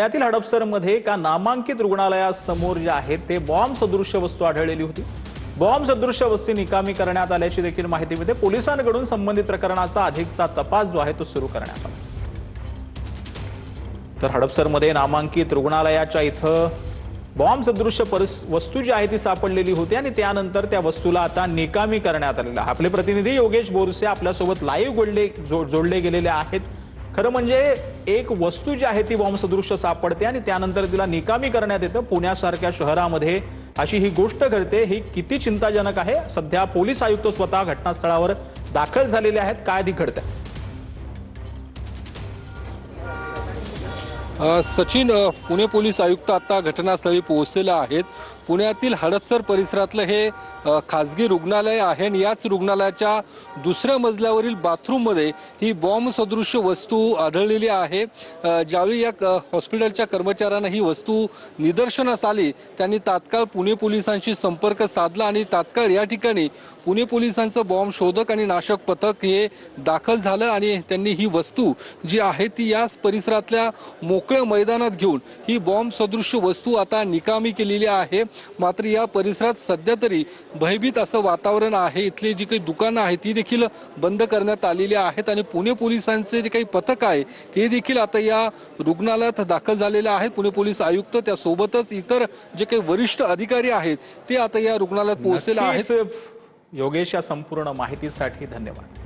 पुण्यातील हडपसरमध्ये एका नामांकित रुग्णालयासमोर जे आहे ते बॉम्ब सदृश्य वस्तू आढळलेली होती। बॉम्ब सदृश्य वस्तू निकामी करण्यात आल्याची देखील माहिती मिळते। पोलिसांकडून संबंधित प्रकरणाचा अधिकचा तपास जो आहे तो सुरू करण्यात आला। तर हडपसरमध्ये नामांकित रुग्णालयाच्या इथं बॉम्ब सदृश्य वस्तू जी आहे ती सापडलेली होती आणि त्यानंतर त्या वस्तूला आता निकामी करण्यात आलेला आहे। आपले प्रतिनिधी योगेश बोरसे आपल्यासोबत लाईव्ह जोडले गेलेले आहेत। खरं म्हणजे एक वस्तू जी आहे ती बॉम्ब सदृश्य सापडते आणि त्यानंतर तिला निकामी करण्यात येतं। पुण्यासारख्या शहरामध्ये अशी ही गोष्ट घडते, ही किती चिंताजनक आहे। सध्या पोलीस आयुक्त स्वतः घटनास्थळावर दाखल झालेले आहेत। काय अधिक घडतंय? सचिन, पुणे पोलीस आयुक्त आता घटनास्थळी पोहोचलेले आहेत। पुण्यातील हडपसर परिसरातलं हे खासगी रुग्णालय आहे आणि याच रुग्णालयाच्या दुसऱ्या मजल्यावरील बाथरूममध्ये ही बॉम्ब सदृश्य वस्तू आढळलेली आहे। ज्यावेळी या हॉस्पिटलच्या कर्मचाऱ्यांना ही वस्तू निदर्शनास आली, त्यांनी तात्काळ पुणे पोलिसांशी संपर्क साधला आणि तात्काळ या ठिकाणी पुणे पोलिसांचं बॉम्ब शोधक आणि नाशक पथक हे दाखल झालं आणि त्यांनी ही वस्तू जी आहे ती याच परिसरातल्या मोकळ्या मैदानात घेऊन ही बॉम्ब सदृश्य वस्तू आता निकामी केलेली आहे। मात्र या परिसरात सध्या तरी भयभीत असं वातावरण आहे। इथली जी काही दुकानं आहेत ती देखील बंद करण्यात आलेली आहेत आणि पुणे पोलिसांचे जे काही पथक आहे ते देखील आता या रुग्णालयात दाखल झालेले आहेत। पुणे पोलीस आयुक्त त्यासोबतच इतर जे काही वरिष्ठ अधिकारी आहेत ते आता या रुग्णालयात पोहोचलेले आहेत। योगेश, या संपूर्ण माहितीसाठी धन्यवाद।